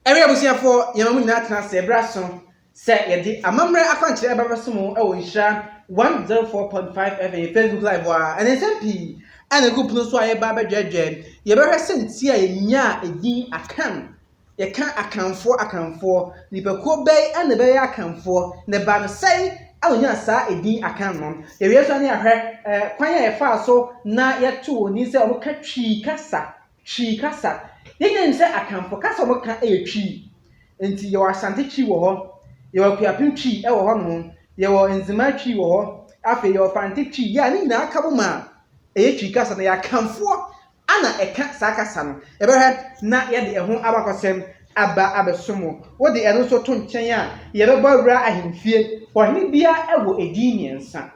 Every abusiafo yamamu na atena se braso se yedi amamre akwankyere babaso mu e wo nhira 104.5 FM Facebook live wa NSMP ana group no so aye ba badwadwa ye behwe senti a yenya edin akan ye kan akanfo nipakuo bai ana bai akanfo ne ba no sei awonya sa edin akan no ye wi so ne ahwe kwan ya ye fa so na ye to ni se omo ka twi kasa yenya nse akanfo kasa omo ka etwi enti ye wasante twi wo ho ye wakuapim twi e wo ho no ye wo enzima twi wo ho afi ye ofante twi ya ni na aka bo ma twi kasa na ya akanfo ana eka sa kasa no ye behwe na ye de ho abakosem aba abesomo wo de eno so to nchen a ye be bawura ahemfie ohene bia e wo ediniensa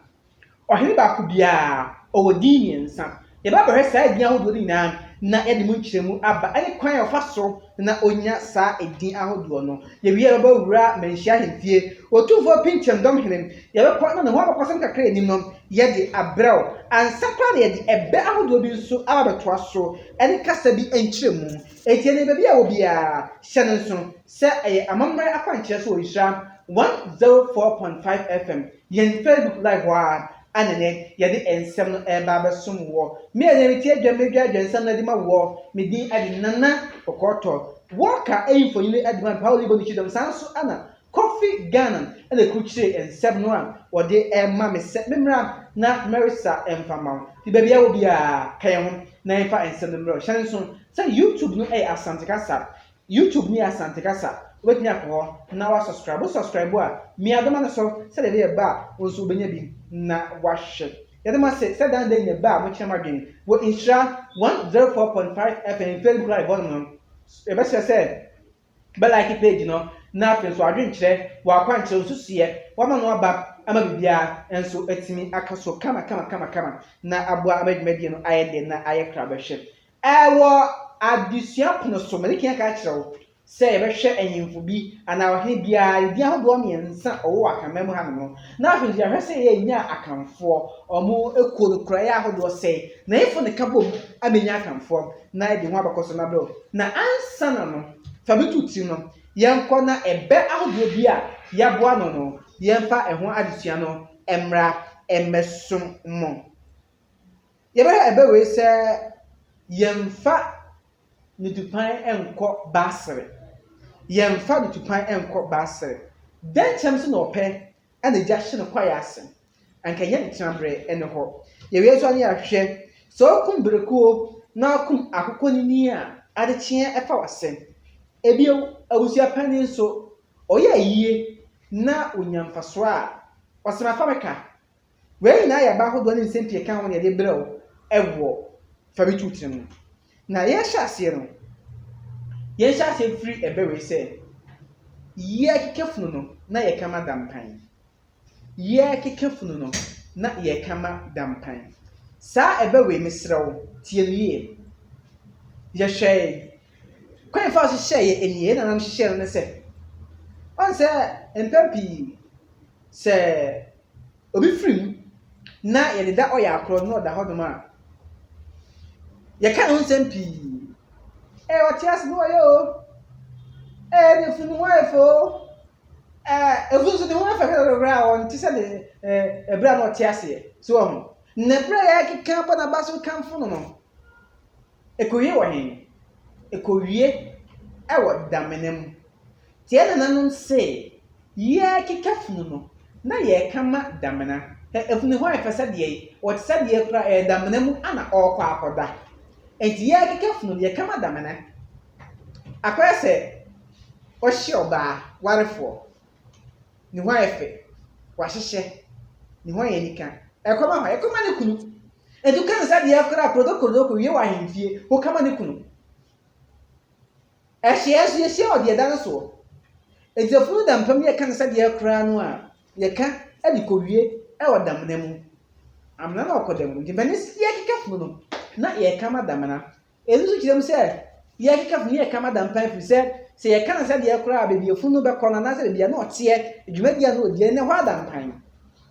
ohene ba ku bia o wo diniensa ye ba behwe sa edin ahodo ni na ye de mu nkyeremu aba ani kwan ya fa so na onya sa edin ahodo no ye wi ye ba wura manhia ahemfie otumfo pinchem dom henen ye be kwa na ho abakosem kakra enim no ye de abraw ansakra ye de ebe ahodo bi nso aba beto aso ani kasa bi enkyeremu etiene be bia wo bia hyene nso se amamre akwankyere so ohira 104.5 FM yen Facebook live wa anene ye de ensem no eba besom wo me ene tie dwamedwa ensem na de ma wo me din ade nana okoto woka info yile adman Pauli boni chidom sanso ana Coffee Ghana ene kuchire ensem no a wo de ema me se memra na Marisa emfama ti be bia wo bia kan ho na enfa ensem no mro hyane so say YouTube no Asante Kasa YouTube ni Asante Kasa wetni akọ na wa subscribe a mi adoma no so say de be ba wonso benya bi na wahwe yadema say dan de nya ba mo chema dwen wo insha 104.5 FM Facebook live on e be say be like page no na afi so adwen kire wa kwankyere susuye wa ma no aba ama bibia enso etimi akaso kama na aboa amadwumadi no ayede na ayekra behwe ewo adusua pono so me kan ka kirewo se behwe anyimfo bi ana ohene bia edi ahodo miensa owo akamam ha no na afi ya hwese ye nya akamfo omo ekorokora ya ahodo se na ifo ne kabom amenya akamfo na edi ho abakoso na bro na ansa na no fabetuti no yenko na ebe ahodo bi a yaboa no yemfa eho adusua no emra emesum mo yebe ebe we se yemfa nitupan enko basere yemfa nitupan enko basere den chamse no ope ana gya hye no kwaya ase anka ye ntrabre ene ho yewe so ane ahwe so kum brekuo na kum akoko nini a ade kye efa wase ebio abusia pani so oya yie na onyamfaso a wasema fameka we na ya ba hodo ne nsempie kan won ye de brew ewo fabitutim na ye hyase no ye hyase free ebe we say ye kekefunu no na ye kama dampan ye kekefunu no na ye kama dampan sa ebe we misrew tie wie ye hwe kwan fa so hye ye enie na nam hye no se on se empempi se obi free na ye de da oya akro no da hodoma a ye kan nsempi otias no yo de funu wifo evusu de won fa ka gra on ti se de bra no otias ye so ho ne bra ya kikan pa na baso kan funu no ekowie wo hen ekowie ewo damenem tie na nanum se ye kikafunu no na ye kama damena efunu ho efesa de wo tse de kura damenem ana okwa akoda enti ye kikafunu ye kama damena akoya se o hye oba warefo ni ho efe wa hyehye ni ho ye nika ekoma ne kunu edukan sa de kura protocol wie wa hemfie wo kama ne kunu ehye o de dan so ejefunu da mpam ye kan sa de kura no a ye ka adikowie e wodamna mu amna na okodam nti banis ye kekafunu no na ye kama damna ezu kirem se ye kekafunu ye kama dampan fi se ye kan sa de kura be biefunu be kona na se bia na otie dwumadia na odie ne ho adampan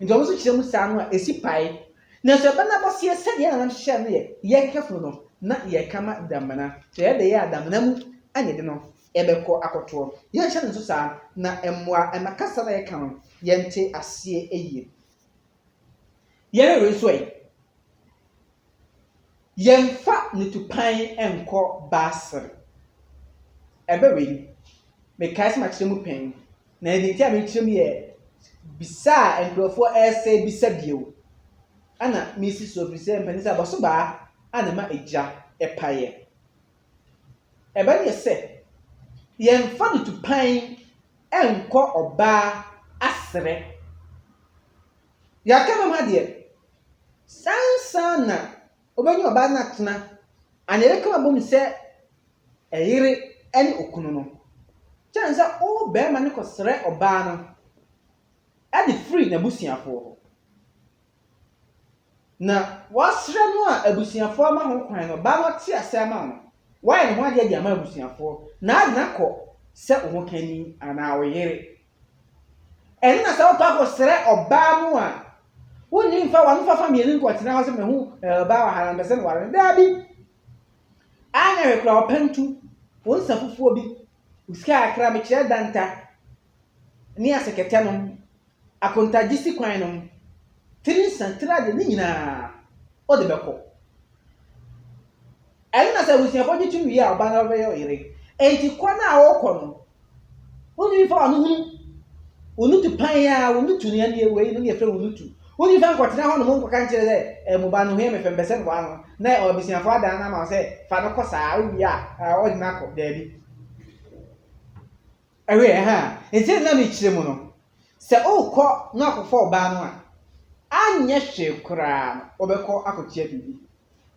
nti omusu kirem sa no a esi pai na se bana bosie se de na hye no ye kekafunu no na ye kama damna se ye de ye adamna mu anye de no ɛbɛkɔ akɔtoɔ yɛnhyɛ no nso saa na mmoa ɛmakasa na yɛka no yɛnte aseɛ ɛyie yɛrɛ nso yɛmfa nutupan ɛnkɔ baasere ɛbɛwɛ mekae sɛ makyerɛ mu pɛn na ɛde nti a mekyerɛ mu yɛ bisa a nkurɔfoɔ ɛsɛ bisa bio ana mesi so firi sɛ mpanin sɛ abɔso baa ana ma agya ɛpayɛ ɛbɛn yɛ sɛ yɛmfa nutupan ɛnkɔ ɔbaa asere yɛaka bɛm ha deɛ sansan na obɛnyi ɔbaa no atena anyere kama bom sɛ ɛyere ɛne okunu no kyɛn sɛ o bɛrima ne kɔsrɛ ɔbaa no ɛde free n'abusuafoɔ hɔ na wasrɛ no a abusuafoɔ ama ho kwan no ɔbaa no te ase ama no wayɛ ne ho adeɛ de ama abusuafoɔ na adena kɔ sɛ wo ho kani anaa wo yere ɛno na sɛ wotɔ akɔsrɛ ɔbaa no a wonni mfa wano fafa mmienu nkɔtena hɔ sɛ mehu ɔbaa wɔ ha na mpɛsɛ no ware no daabi anya hwɛ kora ɔpantu wo nsa fufuo bi usika akra mekyerɛ danta ne asɛkɛtɛ nom akontagye si kwan nom tiri nsantira de ne nyinaa ɔde bɛkɔ ɛno na sɛ abusuafoɔ gye tumi yie a ɔbaa no bɛyɛ ɔyere enti kɔ no a wɔkɔ no wonni mfa wano hunu wonutu pan a wonutu ne adeɛ wei no ne yɛfrɛ wonutu wonni mfa nkɔtena hɔ no mo nkɔka nkyerɛ sɛ ɛmoba no hwɛ mefɛ mpɛsɛ no wa no na abusuafoɔ adan no ama sɛ fa no kɔ saa wowie a ɔde no akɔ daabi ɛwɛ ha enti na mekyerɛ mu no sɛ ɔkɔ na akɔfa ɔbaa no a anyɛ hwee koraa no ɔbɛkɔ akɔtua biribi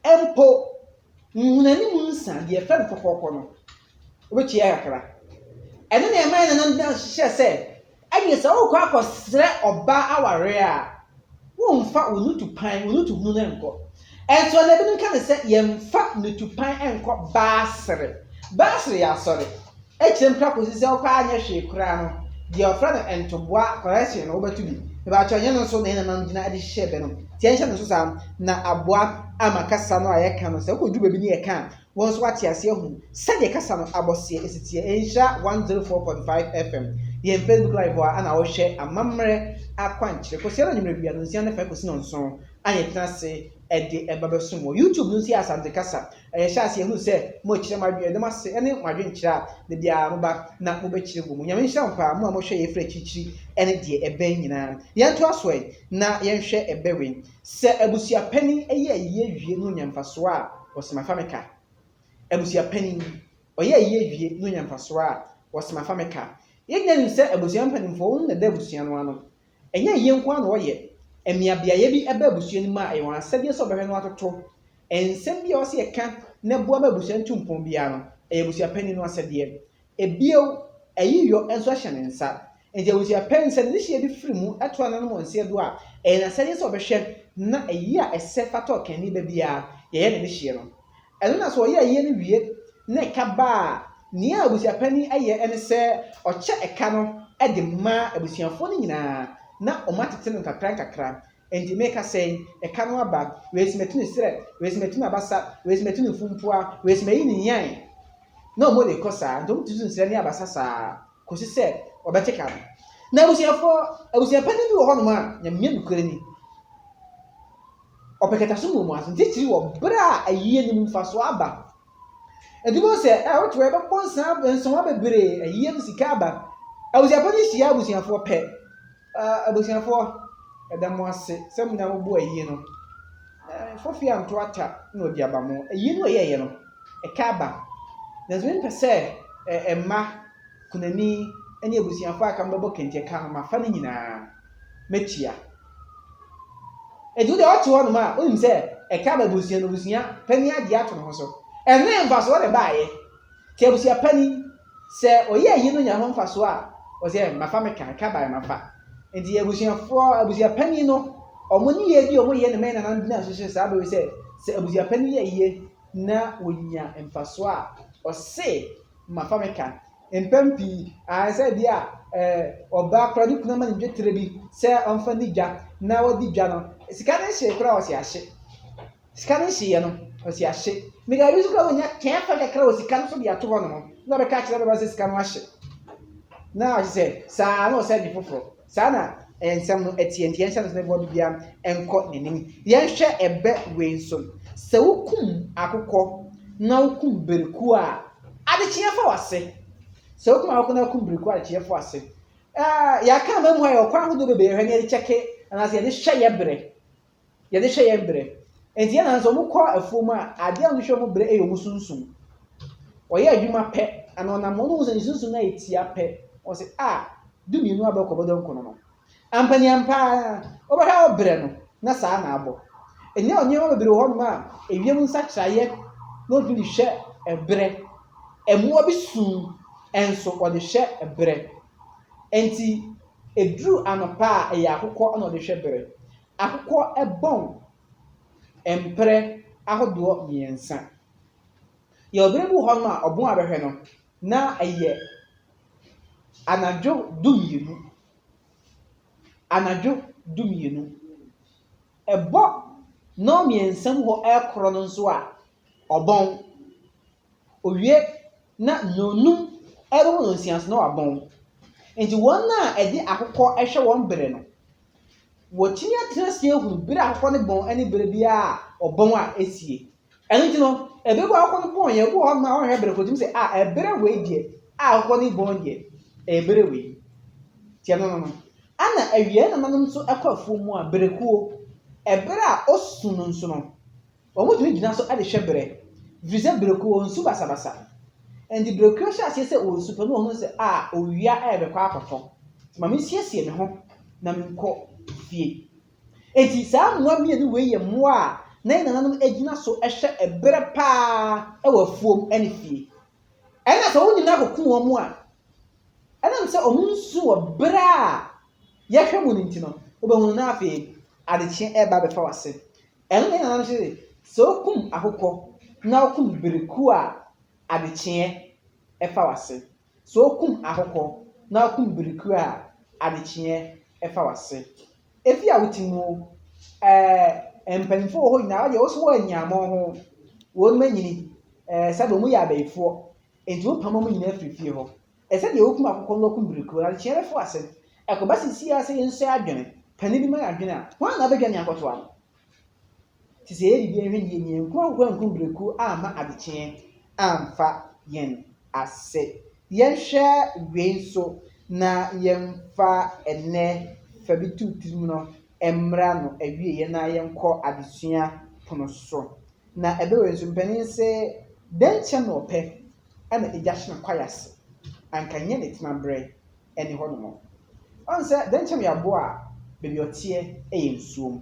mpo nhunanimu nsa deɛ fɛ no kɔkɔɔkɔ no wobɛtua kakra ɛno na ɛman nanam da hyehyɛ sɛ ɛnyɛ sɛ ɔkɔ akɔsrɛ ɔbaa aware a womfa onutupan onutu hunu no nkɔ ɛnso na ebinom ka ne sɛ yɛmfa nutupan nkɔ baasere yɛ asɔre ɛkyerɛ mpra kɔsi sɛ ɔkɔ anyɛ hwee koraa no deɛ ɔfrɛ no ntoboa correction no wobɛtu bi ɛbɛatwa nyɛ no nso na ɛnanam gyina de hyehyɛ bɛ no nti ɛnhyɛ no nso saa na aboa ama kasa no a yɛka no sɛ wokɔdwu baabi ne yɛka a wɔn nso wate aseɛ hu sɛdeɛ kasa no abɔseɛ ɛsitiɛ ɛnhyira 104.5 FM yɛn Facebook live a ana wɔhwɛ amammerɛ akwankyerɛ kɔsia no nwummerɛ bia no nsia no fa kɔsi no nson anyɛ tena ase ɛde ɛbɛbɛsom wɔ YouTube no nso yɛ asante kasa ɛyɛhyɛ aseɛ hu sɛ mo kyerɛ mo adwene ɛdɛm ase ɛne mo adwene kyerɛ a de bia moba na mobɛkyerɛ wɔ mu nyame nhyira mpa mo a mohwɛ yɛ frɛ kyirikyiri ɛne deɛ ɛbɛn nyinaa yɛnto asoɛ na yɛnhwɛ ɛbɛwe sɛ abusuapanin ɛyɛ ayie wie no nyamfasoɔ a wɔsɛm afa meka abusuapanin ɔyɛ ayie wie no nyamfasoɔ a wɔsɛm afa meka yɛnyɛ nim sɛ abusua mpanimfoɔ wɔn na da abusua no ano ɛnyɛ yie nko ano wɔyɛ emiabiaeɛ bi ɛbɛ abusua no mu a ɛwɔ asɛdeɛ sɛ ɔbɛhwɛ no atoto nsɛm bi a wɔsɛ yɛka na boa ma abusua ntumpɔn biara no ɛyɛ abusua panin no asɛdeɛ ebio ɛyiyɔ nso ahyɛ ne nsa nti abusua panin sɛ ne hyɛ bi firi mu ɛtoa no mo nseɛ do a ɛyɛ n'asɛdeɛ sɛ ɔbɛhwɛ na ɛyi a ɛsɛ fatɔ kani ba biara yɛyɛ ne hyɛ no ɛno na so ɔyɛ ayie no wie na ɛka baa nea abusua panin ayɛ ɛne sɛ ɔkyɛ ɛka no ɛde ma abusuafoɔ no nyinaa na ɔma tete no kakra enti meka sɛ ɛka no aba wesimetu ne srɛ wesimetu ne abasa wesimetu ne fumpoa wesimeyi ne nyan na ɔmo de kɔ saa ntom tutu nsrɛ ne abasa saa kɔsi sɛ ɔbɛte ka no na abusua panin bi wɔ hɔ nom a nyamia nukuri ni ɔpɛkɛta so mu aso ntikyiri wɔ bere a ayie ne mu mfa so aba edubo sɛ wotu ɛbɛbɔ nsɔn bebree ayie no sika aba abusua panin hyia abusuafoɔ pɛ abusuafoɔ ɛda mo ase sɛ mo na mo bo ayie no fofi anto ata na odi aba mo ayie no ɛyɛ no ɛka aba na so mpɛ sɛ ɛma kunani ɛne abusuafoɔ aka mbɛbɔ kente ka no mafa no nyinaa metua edu de ɔto hɔ no ma onim sɛ ɛka ba abusua no abusua pani ade ato no ho so ɛne mfa so de baayɛ te abusua pani sɛ ɔyɛ ayie no nya ho mfa so a ɔsɛ mafa meka ka ba mafa nti abusua pani no ɔmo ne yɛ bi ɔmo yɛ ne mɛ na na hyehyɛ saa bɛwe sɛ abusua pani yɛ yie na wonya mfaso a ɔse mafa meka mpam pii sɛ bi a ɔbaa kora ne kuna ma ne dwetere bi sɛ ɔmfa ne dwa na wɔdi dwa no sika ne hye kora ɔse ahye sika ne hye no Osi ahye. Me ga yusu kra wonya ken fa kakra osika no so de ato ho no. Na be ka kire be sika no ahye. Na I say, saa no say di foforo. Saa na ensem no etientie ensem no bo bia enko nenim. Yen hwe ebe we nso. Se wukum akokọ na wukum bereku a ade kye fa wase. Se wukum akokọ na wukum bereku ade kye fa wase. Ya ka ma mu ayo kwa hodo bebe hwe ne de cheke na se ye de hwe ye bere. Ye de hwe ye bere. Enti na nso mu kọ afuom a ade a no hwe mu bere eyo mu sunsun. Oye adwuma pe ana na mo no sunsun na etia pe. O se dumi no abekọ bodo nkono no. Ampani ampa obehwa obre no na saa na abo. Enya onye o bere ho ma ewiem nsa kraye no dumi hwe ebre. Emu obi sun enso o de hwe ebre. Enti edru anopa a eya akokọ na o de hwe bere. Akokọ ebon empre ahodo miensa. Ye obere bu ho ma obon abehwe no na eye anadwo dumienu ebo no miensam ho ekro no nso a obon owie na nonum ebo no nsians na obon enti won na edi akokọ ehwe won bere no wotimi atrasie ehuru bere akokọ ne bon ani bere bia obon a esie enti no ebego akokọ no bon ye bo ho ma ho hwe bere kotimi se ebere we die akokọ ne bon die ebere we tia no ana awie na nanum so ekwafu mu a berekuo ebere a osun no nso no omo tumi gina so ade hwe bere vize berekuo nsu basabasa endi berekuo sha ase se o nsu pe no ho se owia ebe kwa akoto ma me siesie me ho na me nkọ fie enti saa mmoa mienu we ye mmoa na nanum agina so ehwe ebere pa ewafuom ane fie ena so woni na kokuo mu a ena se omunsu wo bra ya hwe mu ninti no obehu na afi adekye eba befa wase eno na na se so kum akokọ na okum bereku a adekye efa wase so kum akokọ na okum bereku a adekye efa wase efi a wutimu empanifo ho nyina ye oso anyamo ho won manyini sabe mu ya abaifo enti wo pamo mu nyina afifie ho ese de okum akokọ na okum bereku a adekye efa wase ekoba sisi ase yenso adwene pani bi ma adwene a wan na bedwane akoto a ti se eri bi enwe nye nku bereku ama adekye amfa yen ase yenhwe wenso na yemfa ene fabitu tirim no emra no awie ye na yenkọ adesua pono so na ebe wenso mpani se denche no pe ana ejahye kwayase anka nye ne tinabre eni ho no onse denche me abo a bebi otie nsuom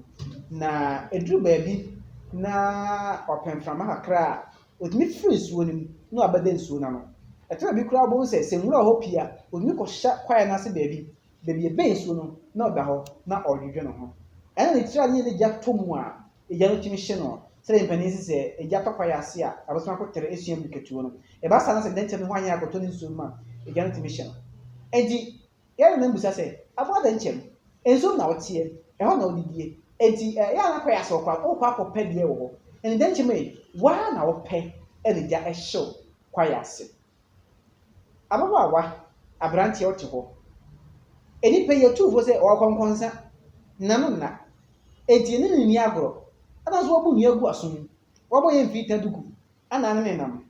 na eduru baabi na opemframa kakra odimi free nsuo nim no abada nsuo na no etena bi kura bo se nwura ho pia odimi ko hya kwaya na se baabi ebe nsuo no na oda ho na odwedwe no ho ena ne tira ne gya tomu a egya no timi hye no se mpani se egya to kwaya ase a abosoma ko tere esuam biketuo no e ba sa na se denche me ho anya akoto ne nsuo ma egya no timi hye no enti ya na mbusa se abo denche enso na wotie ho na odidie enti ya na kwaya so kwa akopɛ de wo ho eni denche me wa na wo pɛ ene gya ehyew kwaya ase ababawa abrante ote ho eni pe yetu se o konkonsa nanonna enti ne ni agoro ana so obu ni agu asom wo ye mfita dugu ana ne nam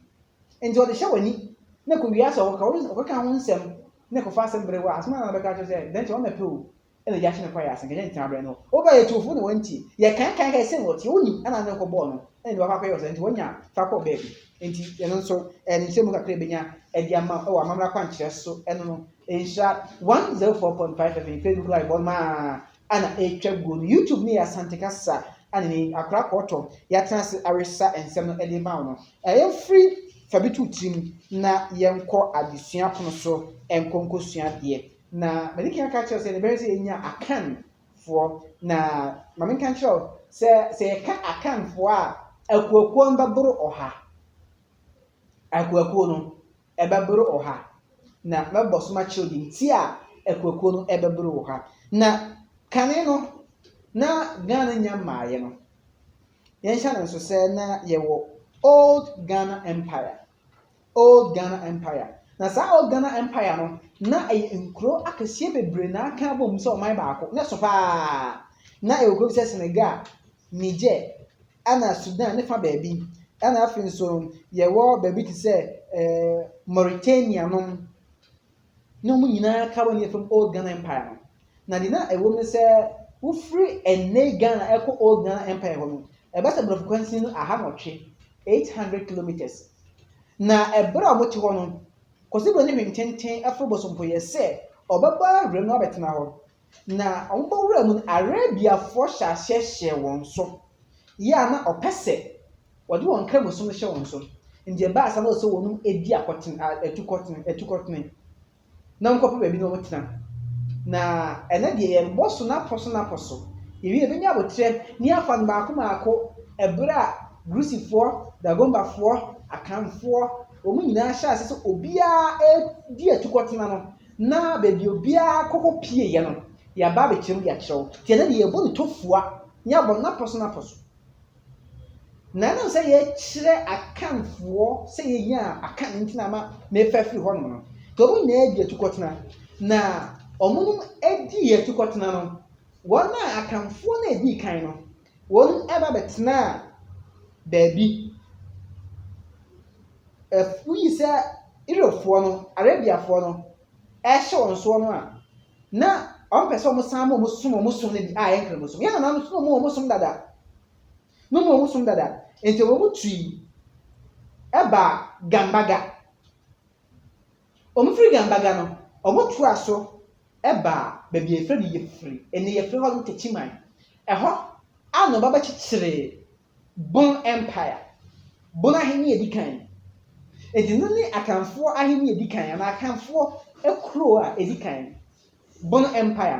enti o de hye wani na ko wi asa o ka ho nsem ne ko fa asem bere wa asma na be ka cho se denche o na pe o ene ya hye ne kwaya ase nge ntina bere no o ba yetufu ne wanti ye kan se woti oni ana ne ko bo no ene wa kwaya o enti wonya fa ko baby enti eno nso ene nsemu kakra benya edi ama o amamra kwankyere so eno no ensha 104.5 FM Facebook live on ma ana etwa go no YouTube ne ya Santikasa ana ni akra koto ya transe aresa ensem no edi ma no free fabitu tim na yenko adesua pono so enkonkosua de na medika ka kire se ne be se enya akan fo na mamen kan kire se ka akan fo a akuakuo mbaboro oha akuakuo no ebaboro oha na mabosoma children ti a akuakuo no ebaboro oha na kane no na Ghana nya maaye no yɛnhyɛ no nso sɛ na yɛwɔ Old Ghana Empire. Old Ghana Empire. Na saa Old Ghana Empire no, na ɛyɛ nkuro akɛseɛ bebree na aka abom sɛ ɔman baako. Na so paa. Na ɛwɔ kuro bi sɛ Senegal, Niger, ɛna Sudan ne fa baabi. Ɛna afei nso yɛwɔ baabi te sɛ Mauritania nom. Na wɔn nyinaa ka wɔ ne yɛfam Old Ghana Empire no. Na deɛ na ɛwɔ mu ne sɛ wofiri ɛnɛ Ghana ɛkɔ Old Ghana Empire hɔ no, ɛbɛsɛ borɔfo kwansin no 100 800 kilometers. Na ɛberɛ a wɔte hɔ no, kɔsi bro ne hwententen afro bɔsompo yɛ sɛ ɔbɛbɔ awura mu abɛtena hɔ. Na wɔn bɔwura mu no, Arabiafoɔ hyɛ aseɛ hyɛ wɔn so. Yɛ a na ɔpɛ sɛ wɔde wɔn kramosom no hyɛ wɔn so. Nti ɛbaa asa na ɔsɛ wɔn edi atukɔtene. Na nkɔpɛ baabi na wɔtena. Na ɛnɛ deɛ yɛbɔ so n'apɔ so. Yɛwie bɛnya abotire ne afa no baako ɛberɛ a Grusifoɔ, Dagombafoɔ, Akamfoɔ, wɔn nyinaa hyɛ ase sɛ obiara edi atukɔtena no. Na baabi obiara kɔkɔ pie yɛ no, yɛaba abɛkyerɛ mu de akyerɛw. Tie na deɛ yɛbɔ ne tofua, ne abɔ n'apɔ so. Na ɛnam sɛ yɛkyerɛ Akamfoɔ sɛ yɛnya aka ne ntina ama mefa firi hɔ no. Nti wɔn nyinaa edi atukɔtena. Na wɔn edi atukɔtena no, wɔn a Akamfoɔ na edi kan no, wɔn ɛba bɛtena baabi. Ɛfuyi sɛ Europefoɔ no, Arabiafoɔ no, ɛhyɛ wɔn soɔ no a, na ɔmpɛ sɛ wɔn san ma wɔn som no bi a yɛn kramosom. Yɛn nana no so wɔn som dada. Nti wɔn tui ɛba Gambaga. Wɔn firi Gambaga no, wɔn toa so ɛba baabi yɛfrɛ no Yɛfiri. Ɛnna yɛfrɛ hɔ no Techiman. Ɛhɔ a na ɔba bɛkyekyere Bon Empire. Bon ahenni edi kan. Edi no ne Akamfoɔ ahenni edi kan na Akamfoɔ ekuro a edi kan. Bon Empire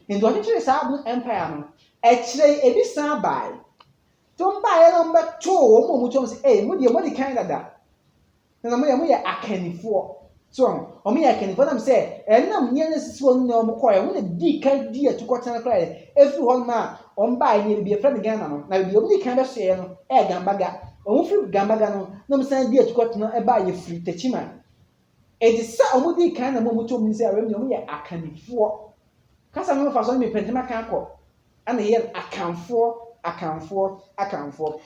no. Nti ɔkyekyere saa Bon Empire no, ɛkyerɛ ebi san baa. Tom baa yɛ no mbɛto wɔn mu tom sɛ, mo deɛ mo di kan dada. Na mo yɛ Akanifoɔ. So, wɔn yɛ Akanifoɔ nam sɛ, ɛnam nyɛ ne sisi wɔn na wɔn kɔɛ, wɔn na di kan di atukɔtena koraa. Efiri hɔ ma wɔn baa yɛ ebi efra ne Ghana no. Na ebi wɔn di kan bɛso yɛ no, Gambaga. Wɔn firi Gambaga no, na wɔn san di atukɔtena ɛbaa Yɛfiri Techiman. Edi sɛ wɔn di kan na wɔn tom sɛ wɔn yɛ Akanifoɔ. Kasa no fa so ne pɛntɛm aka akɔ. Ana yɛ Akamfoɔ.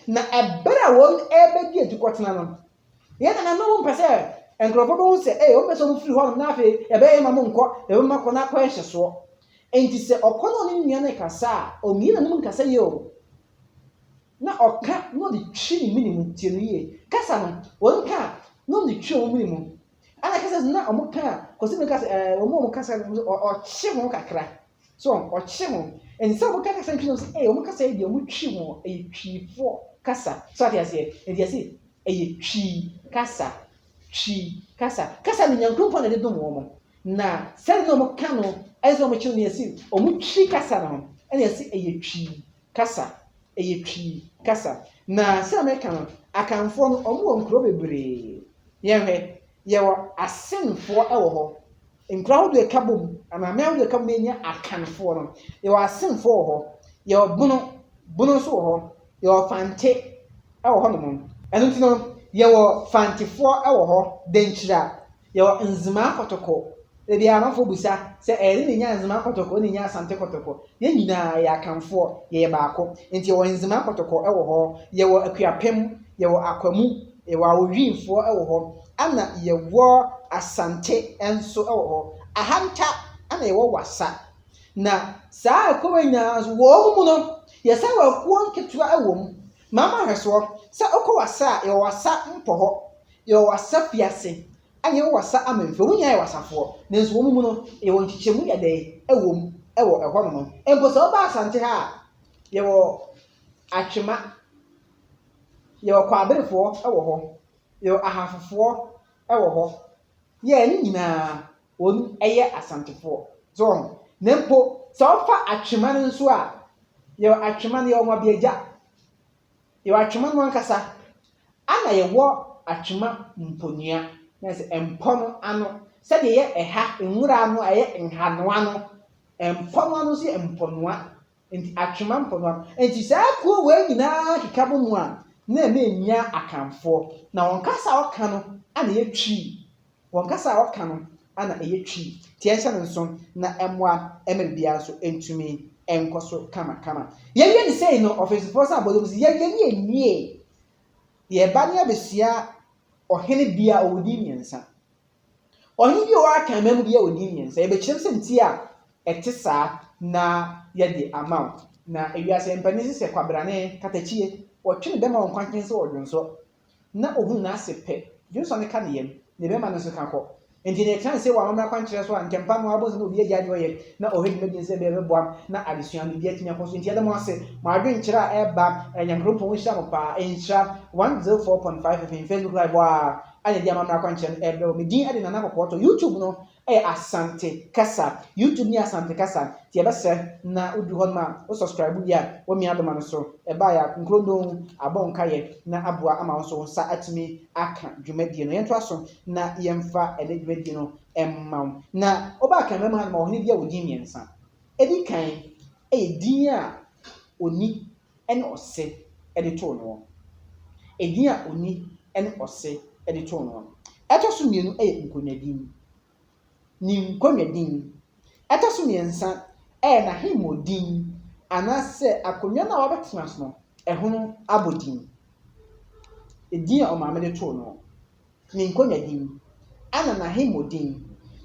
Na ɛbɛrɛ a wɔn ɛbɛdi atukɔtena no, yɛn nana no wɔn pɛ sɛ nkurɔfoɔ bɛ wɔn sɛ, wɔn pɛ sɛ wɔn firi hɔ na afei yɛbɛyɛ ma mo nkɔ, yɛbɛma kɔ na akɔ ɛhyɛ soɔ. Nti sɛ ɔkɔ na ɔne nua no kasa a, ɔmii na no nkasa yie o. Na ɔka na ɔde twi ne mini mu tie no yie. Kasa no, wɔn ka na ɔde twi wɔn mini mu. Ana kasa na wɔn ka, kɔsi mi kasa wɔn kasa ɔkye wɔn kakra. So ɔkye wɔn. Nti sɛ wɔn kasa ntwi no sɛ, wɔn kasa yi deɛ wɔn twi wɔn, ɛyɛ twifoɔ kasa. So ate aseɛ, nti aseɛ ɛyɛ twi kasa. Kasa ne nyankuropɔn na de dom wɔn. Na sɛde na wɔn ka no, ɛsɛ wɔn kyerɛ no yɛsi, wɔn twi kasa no, ɛna yɛsi ɛyɛ twi kasa. Na sɛ Amerika no, Akamfoɔ no, wɔn wɔ nkuro bebree. Yɛhwɛ, yɛwɔ Asenfoɔ ɛwɔ hɔ. Nkuro ahodoɔ ɛka bom, amaame ahodoɔ ɛka bom yɛnya Akanfoɔ no. Yɛwɔ Asenfoɔ wɔ hɔ. Yɛwɔ Bono nso wɔ hɔ. Yɛwɔ Fante ɛwɔ hɔ nom. Ɛno nti no, yɛwɔ Fantefoɔ ɛwɔ hɔ. Denkyira. Yɛwɔ Nzima Kɔtɔkɔ. Ebi amanfoɔ busa sɛ ne nya Nzima Kɔtɔkɔ ne nya Asante Kɔtɔkɔ. Yɛn nyinaa yɛ Akamfoɔ, yɛyɛ baako. Nti yɛwɔ Nzima Kɔtɔkɔ ɛwɔ hɔ. Yɛwɔ Akuapem, yɛwɔ Akwamu, yɛwɔ Awodwinfoɔ ɛwɔ hɔ. Ana yɛwɔ Asante nso ɛwɔ hɔ. Ahanta ana yɛwɔ Wasa. Na saa akɔwa nyinaa nso wɔn mu no, yɛsɛ wɔ akuo nketewa ɛwɔ mu. Mama hwɛsoɔ sɛ ɔkɔ Wasa a yɛwɔ Wasa mpɔ hɔ. Yɛwɔ Wasa Fiase. Anya yɛwɔ Wasa Amamfo. Wɔn nyinaa yɛ Wasafoɔ. Nanso wɔn mu no, yɛwɔ nkyekyɛmu yɛ dɛ ɛwɔ mu ɛwɔ ɛhɔ nom. Mpo sɛ ɔba Asante ha a, yɛwɔ Atwema. Yɛwɔ Kwaberefoɔ ɛwɔ hɔ. Yɛwɔ Ahafofoɔ ɛwɔ hɔ. Yɛn ne nyinaa wɔn ɛyɛ Asantefoɔ. So, na mpo sɛ ɔfa Atwema no nso a, yɛwɔ Atwema no yɛwɔ Mwabiagya. Yɛwɔ Atwema no ankasa. Ana yɛwɔ Atwema Mponua. Na sɛ mpɔ no ano. Sɛdeɛ yɛ ɛha, nwura ano ɛyɛ nhanoa no. Mpɔ no ano nso yɛ mpɔnoa. nti atwema mpo no nti saa kuo we nyinaa keka bo mu a na enya akamfo na wonkasa oka no ana yetwi wonkasa oka no ana yetwi tie nhyɛ no nso na ɛmoa ɛmɛ bia so entumi enkoso kama yɛyɛ ne sei no office force abodom si yɛyɛ ne enie yɛba ne abesia ɔhene bia owudi miensa ɔhene bi wɔ aka mamu bia owudi miensa yɛbɛkyerɛ sɛ nti a ɛte saa na yɛde amount na ewiase mpani sɛ kwabrane katachie wɔtwe ne bɛma wɔn kwanten sɛ wɔdwonso na ohun na ase pɛ dwonso ne ka ne yam ne bɛma no so ka kɔ nti ne kan sɛ wɔn amamra kwankyerɛ so a nkempa no abɔ sɛ obi agya de ɔyɛ na ɔhɛ dwuma sɛ bɛboam na adesua no bi atumi akɔ so nti ɛdɛm ase ma adwenkyerɛ a ɛba nyankropɔn hyira mo paa nhyira 104.5 FM Facebook live wa anya di amamra kwankyerɛ ɛbɛ o medin ade nana kɔkɔɔtɔ YouTube no asante kasa YouTube ni asante kasa ti yɛbɛsɛ na wodi hɔ ma wo subscribe ya wo mi adoma no so ɛba ya nkrondo abɔnka yɛ na aboa ama wo so nsa atumi aka dwumadie no yɛnto aso na yɛmfa ɛde dwumadie no ɛmma na oba kan mɛma ma ɔhene bia wodi miensa edi kan din a oni ɛne ɔse ɛde to no edin a oni ɛne ɔse ɛde to no ɛto so mienu nkonyadin ni nkonyadin ɛto so miensa na himodin anase akonya na wabɛtena so no ɛhono abodin edin a ɔmaame de to no ni nkonyadin ana na himodin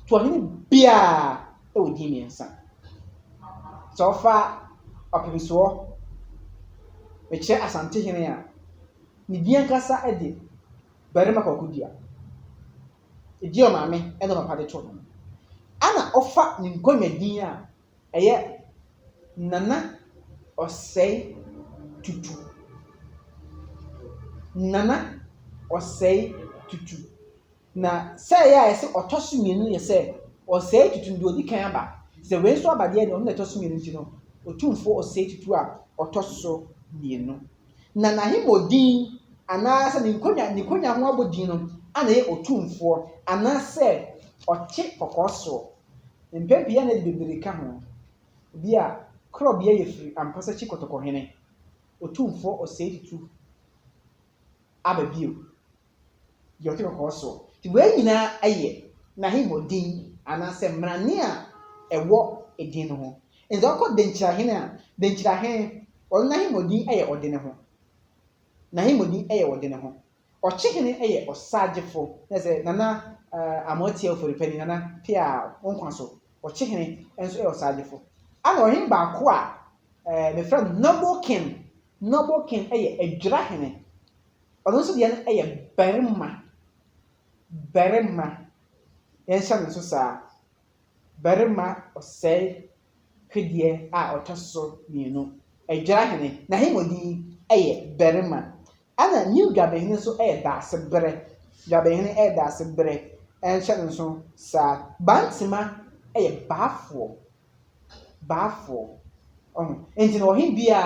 to ɔhene bia ɛwodi miensa so fa ɔpebisoɔ mekyerɛ asante hene a ne din kasa ɛde barima kwakudia edin ɔmaame ɛna papa de to no ana ɔfa ne nkonyadin a ɛyɛ nana ɔsɛe tutu nana ɔsɛe tutu na sɛ yɛ a yɛsɛ ɔtɔ so mmienu yɛ sɛ ɔsɛe tutu de odi kan aba sɛ wei nso aba deɛ ɔno na ɛtɔ so mmienu nti no otumfo ɔsɛe tutu a ɔtɔ so mmienu na n'ahemodin anaasɛ ne nkonya ho abɔdin no ana yɛ otumfoɔ anaasɛ ɔkye kɔkɔɔ soɔ mpɛpia na de bebree ka ho bi a krɔ bia yɛ firi ampasa kyi kɔtɔkɔhene otumfoɔ ɔsɛe tutu aba bio yɛ ɔkye kɔkɔɔ soɔ nti wei nyinaa ɛyɛ n'ahemodin anaasɛ mmarane a ɛwɔ edin no ho nti ɔkɔ denkyirahene a denkyirahene ɔno n'ahemodin ɛyɛ ɔde ne ho n'ahemodin ɛyɛ ɔde ne ho ɔkyehene ɛyɛ ɔsagyefo na sɛ nana amotia oforipani nana pia onkwa so ɔkyehene ɛnso ɛyɛ ɔsagyefo ana ɔhene baako a me friend Noble King ɛyɛ adwirahene ɔno nso deɛ no ɛyɛ barima yɛnhyɛ no nso saa barima ɔsɛe hwedeɛ a ɔtɔ so mmienu adwirahene n'ahemodin ɛyɛ barima ana new dwabɛhene nso ɛyɛ daasebere dwabɛhene ɛyɛ daasebere ɛnhyɛ no nso saa bantima ɛyɛ baafoɔ nti na ɔhen bia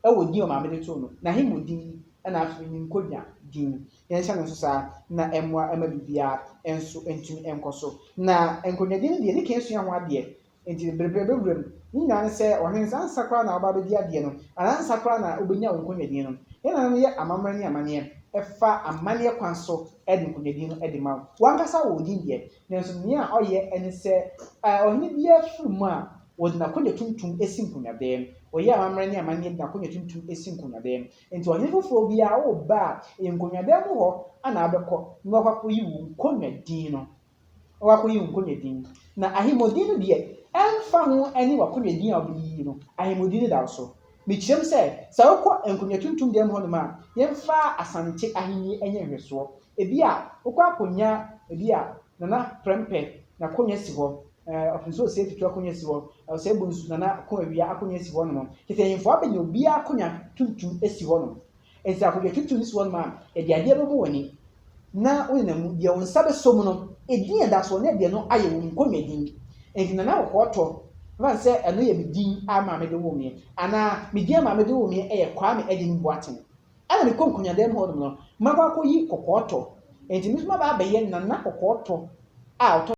ɛwɔ din ɔmaame de to no n'ahemodin ɛna afei ne nkonya din yɛnhyɛ no nso saa na ɛmmoa ɛma bibia ɛnso ntumi ɛnkɔ so na nkonya din deɛ ne kan sua ho adeɛ nti bebree ne nyinaa ne sɛ ɔhen nsa nsakora na ɔba bɛdi adeɛ no anaa nsakora na ɔbɛnya wo nkonya din no yɛn no yɛ amammerɛ ne amanneɛ ɛfa amanneɛ kwan so ɛde nkonya din no ɛde ma wo wankasa wɔ din deɛ nanso nea a ɔyɛ ɛne sɛ ɔhene bia firi mu a wɔde n'akonnwa tuntum esi nkonnwadɛm ɔyɛ amammerɛ ne amanneɛ de n'akonnwa tuntum esi nkonnwadɛm nti ɔhene foforɔ bi a ɔba a ɛyɛ nkonnwadɛm mu hɔ ana abɛkɔ na wakɔyi wo nkonnwa din no wakɔyi wo nkonnwa din na ahemodin no deɛ ɛmfa ho ɛne wakonnwa din a ɔbɛyi no ahemodin no da so mekyerɛm sɛ sɛ wokɔ nkonnwa tuntum dɛm hɔ nom a yɛmfa asante ahenni ɛnyɛ nhwɛsoɔ ebi a wokɔ akonnwa ebi a nana prɛmpɛ na akonnwa si hɔ ɔfenso ɔsɛ tutu akonnwa si hɔ ɔsɛ bonsu nana akonnwa wia akonnwa si hɔ nom kɛtɛnyɛmfo abɛnya obi akonnwa tuntum esi hɔ nom ɛnti akonnwa tuntum si hɔ nom a yɛde adeɛ bɛbɔ w'ani na wonam deɛ wo nsa bɛsɔ mu no edin ɛda so na deɛ no ayɛ wo nkonnwa din ɛnti nana wɔkɔɔtɔ wan sɛ ɛno yɛ me din a maame de wo me ana me din maame de wo me ɛyɛ Kwame Edin Boateng ana me kɔ nkonnwa dɛm hɔ nom no mabɔ akɔyi kɔkɔɔtɔ ɛnti me nso maba abɛyɛ nana kɔkɔɔtɔ a ɔtɔ